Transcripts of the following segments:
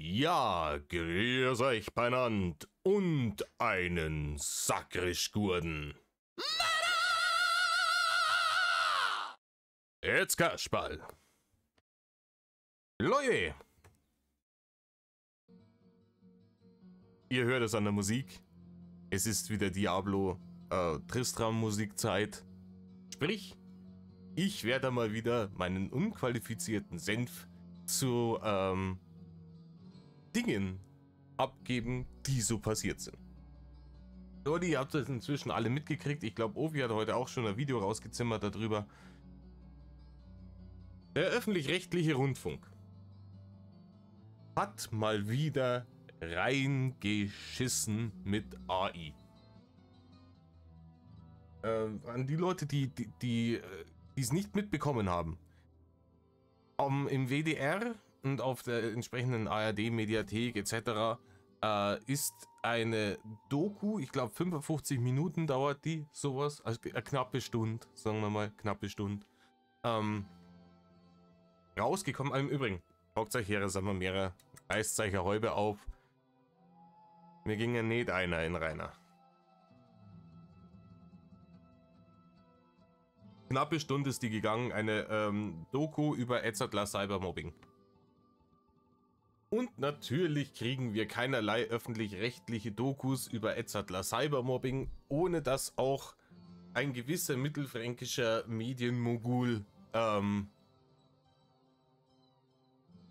Ja, grüß euch beinand und einen Sakrischgurden. Jetzt Kasperl. Leute, ihr hört es an der Musik. Es ist wieder Diablo Tristram Musikzeit. Sprich, ich werde mal wieder meinen unqualifizierten Senf zu Dingen abgeben, die so passiert sind. Leute, ihr habt das inzwischen alle mitgekriegt. Ich glaube, Ovi hat heute auch schon ein Video rausgezimmert darüber. Der öffentlich-rechtliche Rundfunk hat mal wieder reingeschissen mit AI. An die Leute, die es nicht mitbekommen haben. Im WDR und auf der entsprechenden ARD-Mediathek etc. Ist eine Doku, ich glaube 55 Minuten dauert die, sowas, also eine knappe Stunde, sagen wir mal, knappe Stunde, rausgekommen. Im Übrigen, hockt euch her, sagen wir mehrere, reißt euch eine Häube auf. Mir ging ja nicht einer in Rainer. Knappe Stunde ist die gegangen, eine Doku über Edzardler Cybermobbing. Und natürlich kriegen wir keinerlei öffentlich-rechtliche Dokus über Edzardler Cybermobbing, ohne dass auch ein gewisser mittelfränkischer Medienmogul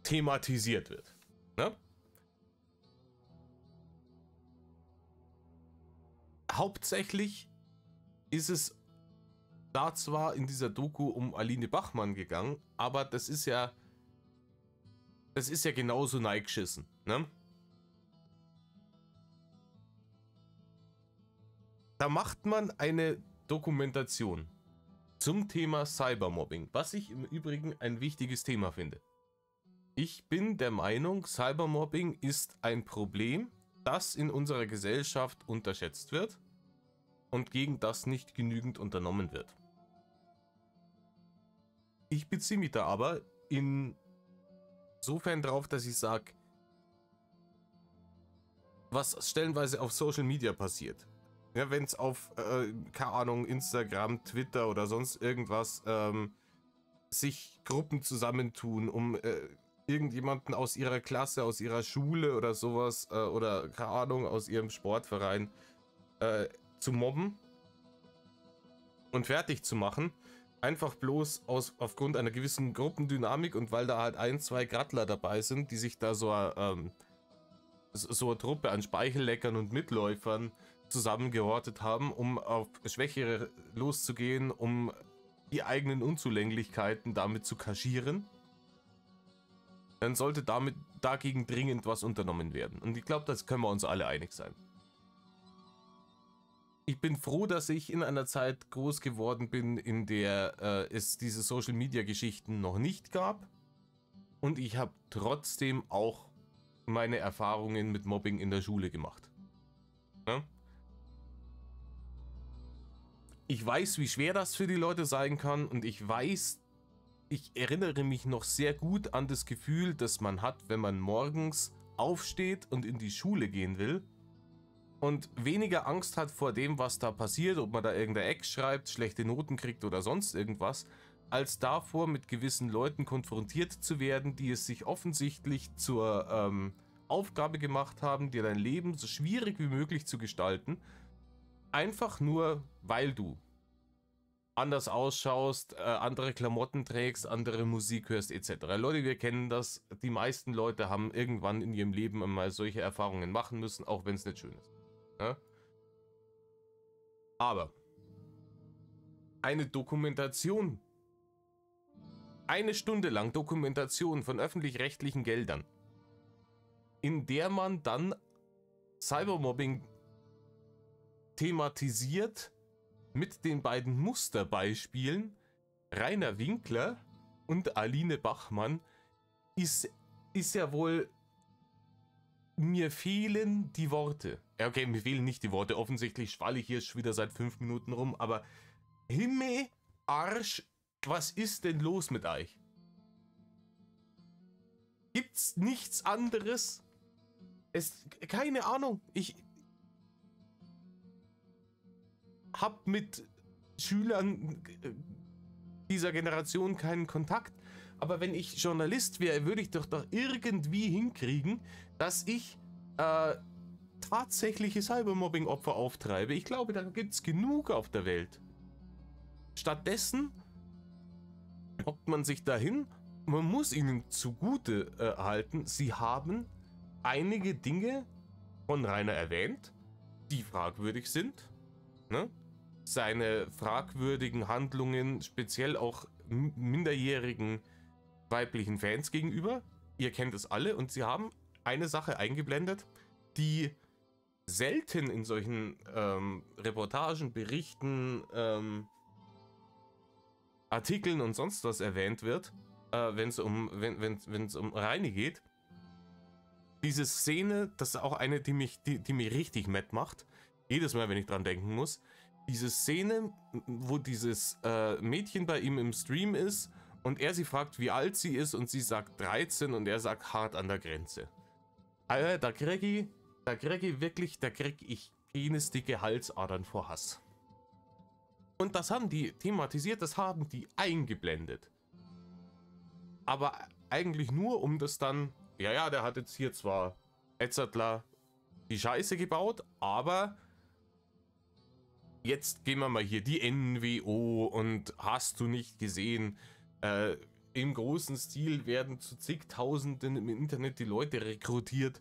thematisiert wird. Ne? Hauptsächlich ist es da zwar in dieser Doku um Aline Bachmann gegangen, aber das ist ja genauso neigeschissen, ne? Da macht man eine Dokumentation zum Thema Cybermobbing, was ich im Übrigen ein wichtiges Thema finde. Ich bin der Meinung, Cybermobbing ist ein Problem, das in unserer Gesellschaft unterschätzt wird und gegen das nicht genügend unternommen wird. Ich beziehe mich da aber insofern drauf, dass ich sage, was stellenweise auf Social Media passiert. Ja, wenn es auf, keine Ahnung, Instagram, Twitter oder sonst irgendwas sich Gruppen zusammentun, um irgendjemanden aus ihrer Klasse, aus ihrer Schule oder sowas oder, keine Ahnung, aus ihrem Sportverein zu mobben und fertig zu machen. Einfach bloß aufgrund einer gewissen Gruppendynamik und weil da halt ein, zwei Grattler dabei sind, die sich da so eine Truppe an Speichelleckern und Mitläufern zusammengehortet haben, um auf Schwächere loszugehen, um die eigenen Unzulänglichkeiten damit zu kaschieren, dann sollte dagegen dringend was unternommen werden. Und ich glaube, das können wir uns alle einig sein. Ich bin froh, dass ich in einer Zeit groß geworden bin, in der es diese Social-Media-Geschichten noch nicht gab. Und ich habe trotzdem auch meine Erfahrungen mit Mobbing in der Schule gemacht. Ja? Ich weiß, wie schwer das für die Leute sein kann und ich erinnere mich noch sehr gut an das Gefühl, das man hat, wenn man morgens aufsteht und in die Schule gehen will und weniger Angst hat vor dem, was da passiert, ob man da irgendeine Ex schreibt, schlechte Noten kriegt oder sonst irgendwas, als davor mit gewissen Leuten konfrontiert zu werden, die es sich offensichtlich zur Aufgabe gemacht haben, dir dein Leben so schwierig wie möglich zu gestalten, einfach nur, weil du anders ausschaust, andere Klamotten trägst, andere Musik hörst etc. Leute, wir kennen das, die meisten Leute haben irgendwann in ihrem Leben einmal solche Erfahrungen machen müssen, auch wenn es nicht schön ist. Ja? Aber eine Dokumentation, eine Stunde lang Dokumentation von öffentlich-rechtlichen Geldern, in der man dann Cybermobbing thematisiert mit den beiden Musterbeispielen Rainer Winkler und Aline Bachmann, ist ja wohl, mir fehlen die Worte. Ja, okay, mir fehlen nicht die Worte, offensichtlich schwalle ich hier schon wieder seit 5 Minuten rum, aber Himmel, Arsch, was ist denn los mit euch? Gibt's nichts anderes? Keine Ahnung. Ich hab mit Schülern dieser Generation keinen Kontakt. Aber wenn ich Journalist wäre, würde ich doch irgendwie hinkriegen, dass ich tatsächliche Cybermobbing-Opfer auftreibe. Ich glaube, da gibt es genug auf der Welt. Stattdessen hockt man sich dahin. Man muss ihnen zugute halten, sie haben einige Dinge von Rainer erwähnt, die fragwürdig sind. Ne? Seine fragwürdigen Handlungen, speziell auch minderjährigen weiblichen Fans gegenüber. Ihr kennt es alle und sie haben eine Sache eingeblendet, die selten in solchen Reportagen, Berichten, Artikeln und sonst was erwähnt wird, wenn es um Reini geht. Diese Szene, das ist auch eine, die mich richtig matt macht. Jedes Mal, wenn ich dran denken muss. Diese Szene, wo dieses Mädchen bei ihm im Stream ist und er sie fragt, wie alt sie ist und sie sagt 13 und er sagt hart an der Grenze. Alter, da krieg ich penisdicke Halsadern vor Hass. Und das haben die thematisiert, das haben die eingeblendet. Aber eigentlich nur, um das dann, ja, der hat jetzt hier zwar Etzertler die Scheiße gebaut, aber jetzt gehen wir mal hier die NWO und hast du nicht gesehen, im großen Stil werden zu zigtausenden im Internet die Leute rekrutiert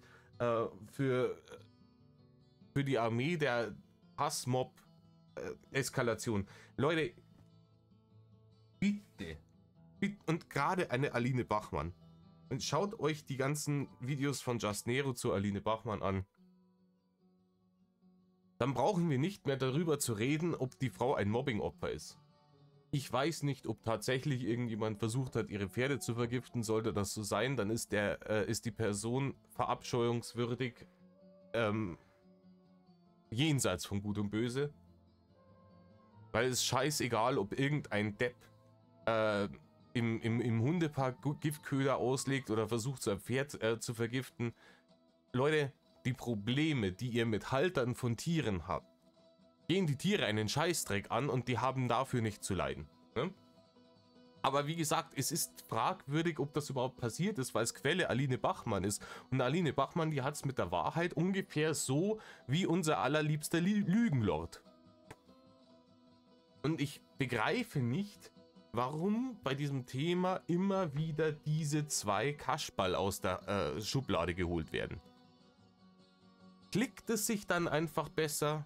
für die Armee der Hassmob-Eskalation. Leute, bitte. Und gerade eine Aline Bachmann. Und schaut euch die ganzen Videos von Just Nero zu Aline Bachmann an. Dann brauchen wir nicht mehr darüber zu reden, ob die Frau ein Mobbing-Opfer ist. Ich weiß nicht, ob tatsächlich irgendjemand versucht hat, ihre Pferde zu vergiften. Sollte das so sein, dann ist die Person verabscheuungswürdig, jenseits von Gut und Böse. Weil es scheißegal, ob irgendein Depp im Hundepark Giftköder auslegt oder versucht, sein Pferd zu vergiften. Leute, die Probleme, die ihr mit Haltern von Tieren habt, gehen die Tiere einen Scheißdreck an und die haben dafür nicht zu leiden. Ne? Aber wie gesagt, es ist fragwürdig, ob das überhaupt passiert ist, weil es Quelle Aline Bachmann ist. Und Aline Bachmann, die hat es mit der Wahrheit ungefähr so wie unser allerliebster Lügenlord. Und ich begreife nicht, warum bei diesem Thema immer wieder diese zwei Kasperl aus der Schublade geholt werden. Klickt es sich dann einfach besser?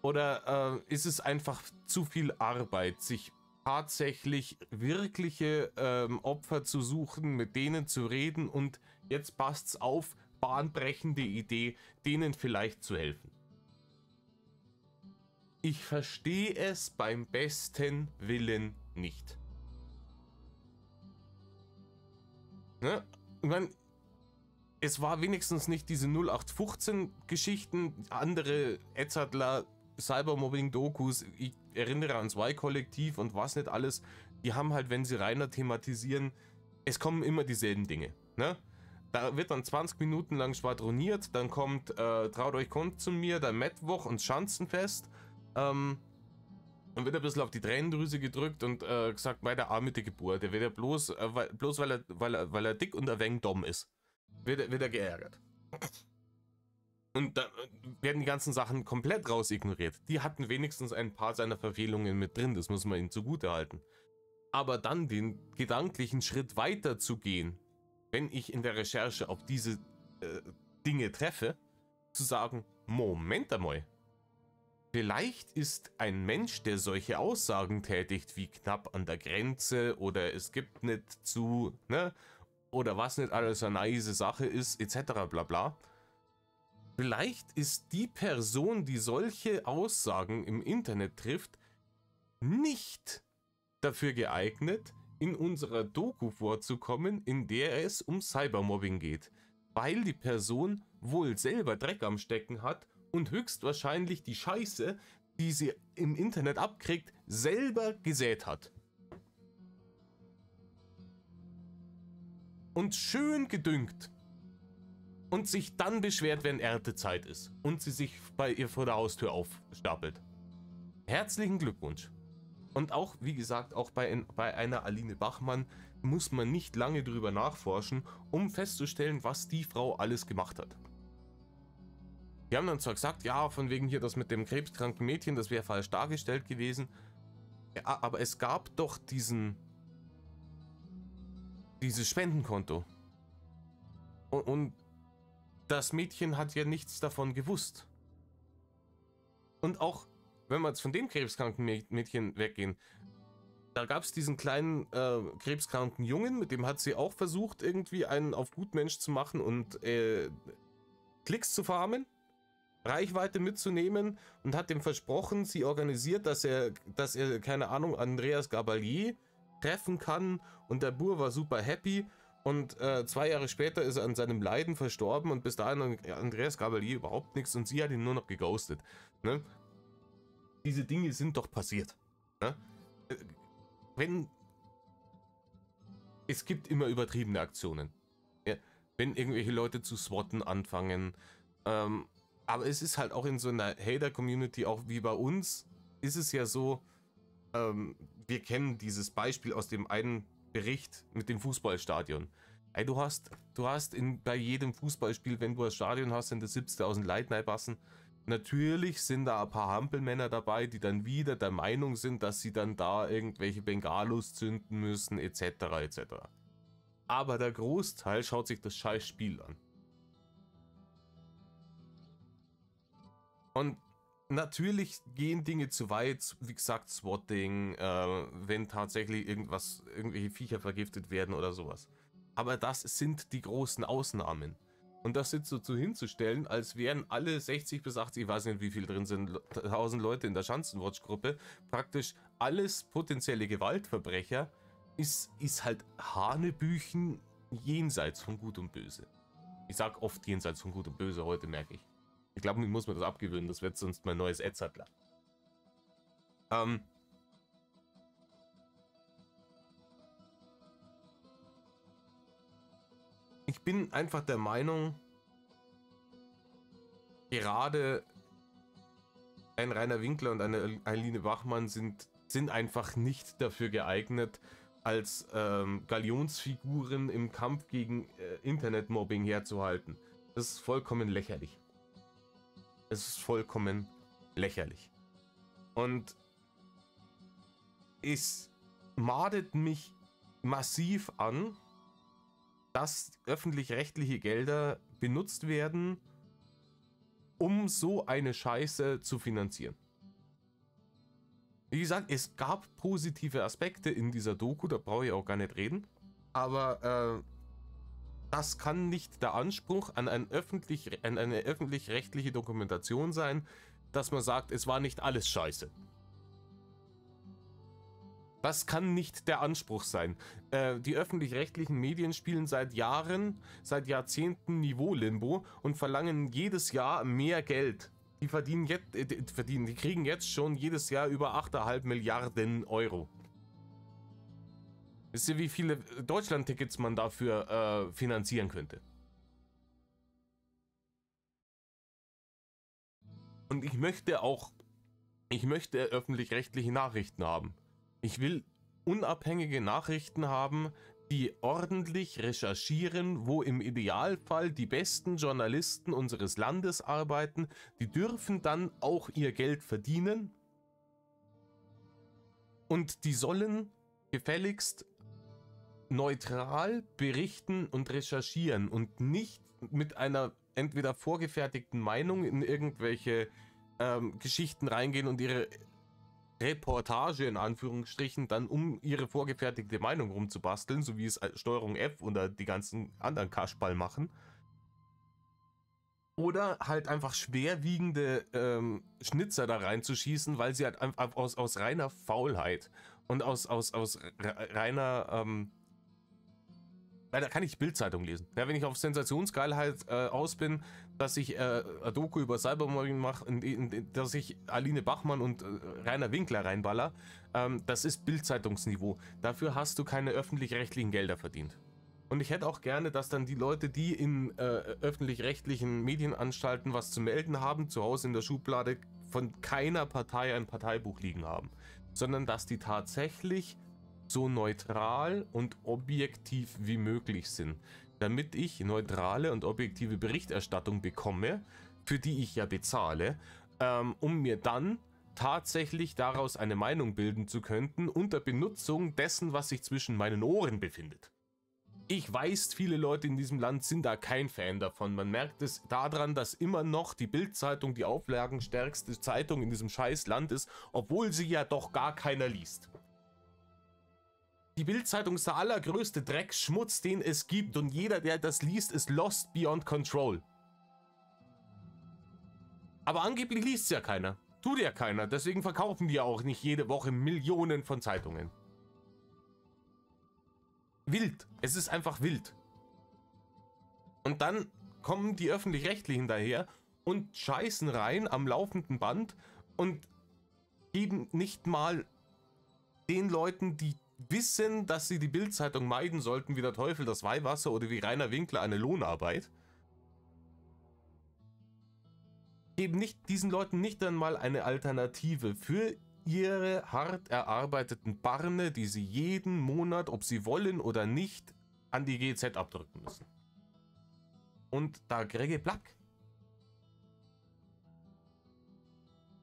Oder ist es einfach zu viel Arbeit, sich tatsächlich wirkliche Opfer zu suchen, mit denen zu reden und jetzt passt's auf, bahnbrechende Idee, denen vielleicht zu helfen? Ich verstehe es beim besten Willen nicht. Ne? Ich meine, es war wenigstens nicht diese 0815-Geschichten, andere Etzertler, Cybermobbing-Dokus, ich erinnere ans Y-Kollektiv und was nicht alles, die haben halt, wenn sie Rainer thematisieren, es kommen immer dieselben Dinge. Ne? Da wird dann 20 Minuten lang schwadroniert, dann kommt Traut euch kommt zu mir, der Mittwoch und Schanzenfest, und wird ein bisschen auf die Tränendrüse gedrückt und gesagt, bei der arme dicke Bub, der wird ja bloß weil er dick und ein wenig dumm ist, wird er geärgert. Und da werden die ganzen Sachen komplett raus ignoriert. Die hatten wenigstens ein paar seiner Verfehlungen mit drin, das muss man ihnen zugute halten. Aber dann den gedanklichen Schritt weiter zu gehen, wenn ich in der Recherche auf diese Dinge treffe, zu sagen, Moment einmal, vielleicht ist ein Mensch, der solche Aussagen tätigt, wie knapp an der Grenze oder es gibt nicht zu, ne, oder was nicht alles eine nice Sache ist, etc. bla bla. Vielleicht ist die Person, die solche Aussagen im Internet trifft, nicht dafür geeignet, in unserer Doku vorzukommen, in der es um Cybermobbing geht, weil die Person wohl selber Dreck am Stecken hat und höchstwahrscheinlich die Scheiße, die sie im Internet abkriegt, selber gesät hat. und schön gedüngt und sich dann beschwert, wenn Erntezeit ist und sie sich bei ihr vor der Haustür aufstapelt. Herzlichen Glückwunsch. Und auch, wie gesagt, auch bei einer Aline Bachmann muss man nicht lange drüber nachforschen, um festzustellen, was die Frau alles gemacht hat. Die haben dann zwar gesagt, ja, von wegen hier das mit dem krebskranken Mädchen, das wäre falsch dargestellt gewesen. Ja, aber es gab doch dieses Spendenkonto. Und das Mädchen hat ja nichts davon gewusst. Und auch, wenn wir jetzt von dem krebskranken Mädchen weggehen, da gab es diesen kleinen krebskranken Jungen, mit dem hat sie auch versucht, irgendwie einen auf Gutmensch zu machen und Klicks zu farmen, Reichweite mitzunehmen und hat dem versprochen, sie organisiert, dass er, keine Ahnung, Andreas Gabalier treffen kann, und der Bur war super happy und 2 Jahre später ist er an seinem Leiden verstorben und bis dahin Andreas Gabalier überhaupt nichts und sie hat ihn nur noch geghostet. Ne? Diese Dinge sind doch passiert. Ne? Es gibt immer übertriebene Aktionen. Ja? Wenn irgendwelche Leute zu swatten anfangen, aber es ist halt auch in so einer Hater-Community, auch wie bei uns, ist es ja so, wir kennen dieses Beispiel aus dem einen Bericht mit dem Fußballstadion. Ey, du hast bei jedem Fußballspiel, wenn du ein Stadion hast, sind das 70.000 Leute reinpassen. Natürlich sind da ein paar Hampelmänner dabei, die dann wieder der Meinung sind, dass sie dann da irgendwelche Bengalos zünden müssen, etc. etc. Aber der Großteil schaut sich das scheiß Spiel an. Und natürlich gehen Dinge zu weit, wie gesagt, Swatting, wenn tatsächlich irgendwelche Viecher vergiftet werden oder sowas. Aber das sind die großen Ausnahmen. Und das jetzt so hinzustellen, als wären alle 60 bis 80, ich weiß nicht, wie viel drin sind, 1000 Leute in der Schanzenwatch-Gruppe, praktisch alles potenzielle Gewaltverbrecher, ist halt Hanebüchen jenseits von Gut und Böse. Ich sag oft jenseits von Gut und Böse, heute merke ich. Ich glaube, ich muss mir das abgewöhnen, das wird sonst mein neues Edzardler. Ich bin einfach der Meinung, gerade ein Rainer Winkler und eine Aline Bachmann sind einfach nicht dafür geeignet, als Galionsfiguren im Kampf gegen Internetmobbing herzuhalten. Das ist vollkommen lächerlich. Es ist vollkommen lächerlich. Und es madet mich massiv an, dass öffentlich-rechtliche Gelder benutzt werden, um so eine Scheiße zu finanzieren. Wie gesagt, es gab positive Aspekte in dieser Doku, da brauche ich auch gar nicht reden. Aber das kann nicht der Anspruch an eine öffentlich-rechtliche Dokumentation sein, dass man sagt, es war nicht alles scheiße. Das kann nicht der Anspruch sein. Die öffentlich-rechtlichen Medien spielen seit Jahrzehnten Niveau-Limbo und verlangen jedes Jahr mehr Geld. Die kriegen jetzt schon jedes Jahr über 8,5 Milliarden Euro. Wisst ihr, wie viele Deutschland-Tickets man dafür finanzieren könnte? Und ich möchte öffentlich-rechtliche Nachrichten haben. Ich will unabhängige Nachrichten haben, die ordentlich recherchieren, wo im Idealfall die besten Journalisten unseres Landes arbeiten. Die dürfen dann auch ihr Geld verdienen. Und die sollen gefälligst neutral berichten und recherchieren und nicht mit einer entweder vorgefertigten Meinung in irgendwelche Geschichten reingehen und ihre Reportage in Anführungsstrichen dann um ihre vorgefertigte Meinung rumzubasteln, so wie es Steuerung F oder die ganzen anderen Kaschball machen. Oder halt einfach schwerwiegende Schnitzer da reinzuschießen, weil sie halt einfach aus reiner Faulheit und aus reiner weil da kann ich Bild-Zeitung lesen. Ja, wenn ich auf Sensationsgeilheit aus bin, dass ich eine Doku über Cybermobbing mache, dass ich Aline Bachmann und Rainer Winkler reinballer, das ist Bild-Zeitungsniveau. Dafür hast du keine öffentlich-rechtlichen Gelder verdient. Und ich hätte auch gerne, dass dann die Leute, die in öffentlich-rechtlichen Medienanstalten was zu melden haben, zu Hause in der Schublade von keiner Partei ein Parteibuch liegen haben, sondern dass die tatsächlich so neutral und objektiv wie möglich sind, damit ich neutrale und objektive Berichterstattung bekomme, für die ich ja bezahle, um mir dann tatsächlich daraus eine Meinung bilden zu können unter Benutzung dessen, was sich zwischen meinen Ohren befindet. Ich weiß, viele Leute in diesem Land sind da kein Fan davon. Man merkt es daran, dass immer noch die Bild-Zeitung die auflagenstärkste Zeitung in diesem scheiß Land ist, obwohl sie ja doch gar keiner liest. Die Bild-Zeitung ist der allergrößte Drecksschmutz, den es gibt, und jeder, der das liest, ist lost beyond control. Aber angeblich liest es ja keiner. Tut ja keiner, deswegen verkaufen die ja auch nicht jede Woche Millionen von Zeitungen. Wild. Es ist einfach wild. Und dann kommen die Öffentlich-Rechtlichen daher und scheißen rein am laufenden Band und geben nicht mal den Leuten, die wissen, dass sie die Bild-Zeitung meiden sollten, wie der Teufel das Weihwasser oder wie Rainer Winkler eine Lohnarbeit, geben diesen Leuten nicht einmal eine Alternative für ihre hart erarbeiteten Barne, die sie jeden Monat, ob sie wollen oder nicht, an die GZ abdrücken müssen. Und da kriege ich Plack.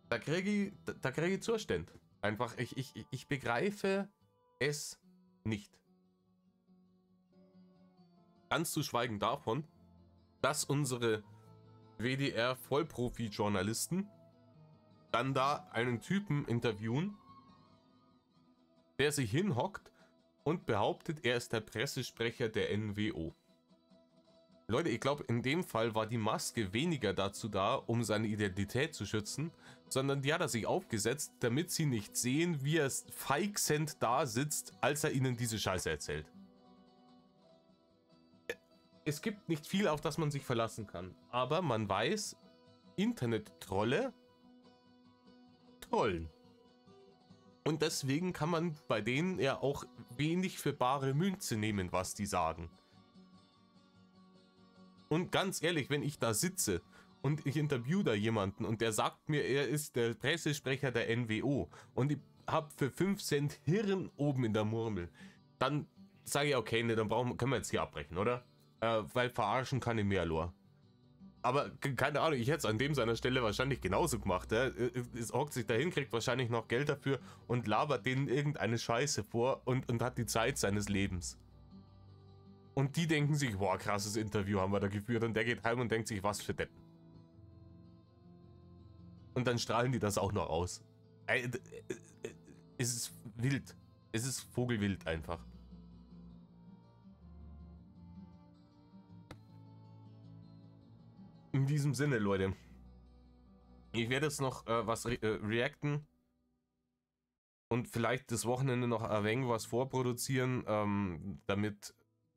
Da kriege ich Zustand. Einfach, ich begreife es nicht. Ganz zu schweigen davon, dass unsere WDR-Vollprofi-Journalisten dann da einen Typen interviewen, der sich hinhockt und behauptet, er ist der Pressesprecher der NWO. Leute, ich glaube, in dem Fall war die Maske weniger dazu da, um seine Identität zu schützen, sondern die hat er sich aufgesetzt, damit sie nicht sehen, wie er feixend da sitzt, als er ihnen diese Scheiße erzählt. Es gibt nicht viel, auf das man sich verlassen kann, aber man weiß, Internet-Trolle trollen. Und deswegen kann man bei denen ja auch wenig für bare Münze nehmen, was die sagen. Und ganz ehrlich, wenn ich da sitze und ich interview da jemanden und der sagt mir, er ist der Pressesprecher der NWO und ich habe für 5 Cent Hirn oben in der Murmel, dann sage ich, okay, ne, dann können wir jetzt hier abbrechen, oder? Weil verarschen kann ich mehr, Lor. Aber keine Ahnung, ich hätte es an dem seiner Stelle wahrscheinlich genauso gemacht. Es hockt sich dahin, kriegt wahrscheinlich noch Geld dafür und labert denen irgendeine Scheiße vor und hat die Zeit seines Lebens. Und die denken sich, boah, krasses Interview haben wir da geführt. Und der geht heim und denkt sich, was für Deppen. Und dann strahlen die das auch noch aus. Es ist wild. Es ist vogelwild einfach. In diesem Sinne, Leute. Ich werde jetzt noch was reacten. Und vielleicht das Wochenende noch ein wenig was vorproduzieren, damit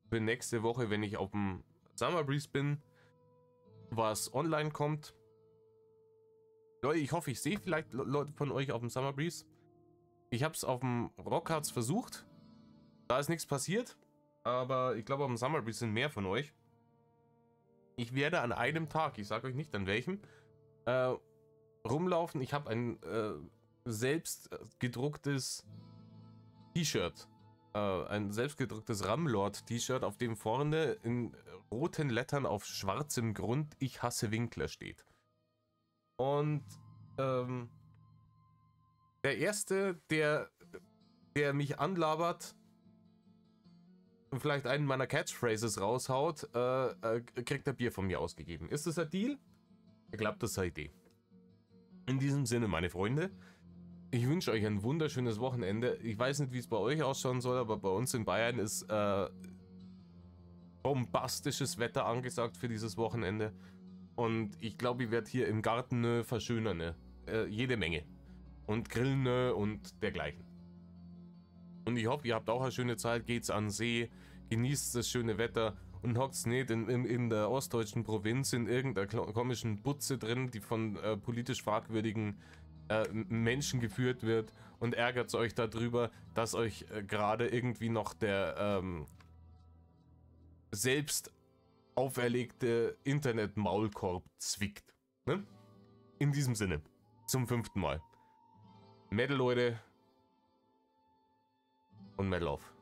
für nächste Woche, wenn ich auf dem Summer Breeze bin, was online kommt. Leute, ich hoffe, ich sehe vielleicht Leute von euch auf dem Summer Breeze. Ich habe es auf dem Rockhards versucht. Da ist nichts passiert. Aber ich glaube, auf dem Summer Breeze sind mehr von euch. Ich werde an einem Tag, ich sage euch nicht an welchem, rumlaufen. Ich habe ein selbst gedrucktes T-Shirt. Ein selbstgedrucktes Ramlord-T-Shirt, auf dem vorne in roten Lettern auf schwarzem Grund "Ich hasse Winkler" steht. Und der Erste, der mich anlabert und vielleicht einen meiner Catchphrases raushaut, kriegt er Bier von mir ausgegeben. Ist das ein Deal? Ich glaube, das ist eine Idee. In diesem Sinne, meine Freunde, ich wünsche euch ein wunderschönes Wochenende. Ich weiß nicht, wie es bei euch ausschauen soll, aber bei uns in Bayern ist bombastisches Wetter angesagt für dieses Wochenende. Und ich glaube, ich werde hier im Garten verschönern. Jede Menge. Und grillen und dergleichen. Und ich hoffe, ihr habt auch eine schöne Zeit. Geht's an den See, genießt das schöne Wetter und hockt's nicht in der ostdeutschen Provinz in irgendeiner komischen Butze drin, die von politisch fragwürdigen Menschen geführt wird, und ärgert euch darüber, dass euch gerade irgendwie noch der selbst auferlegte Internet-Maulkorb zwickt. Ne? In diesem Sinne, zum 5. Mal. Metal, Leute. Und Metal auf.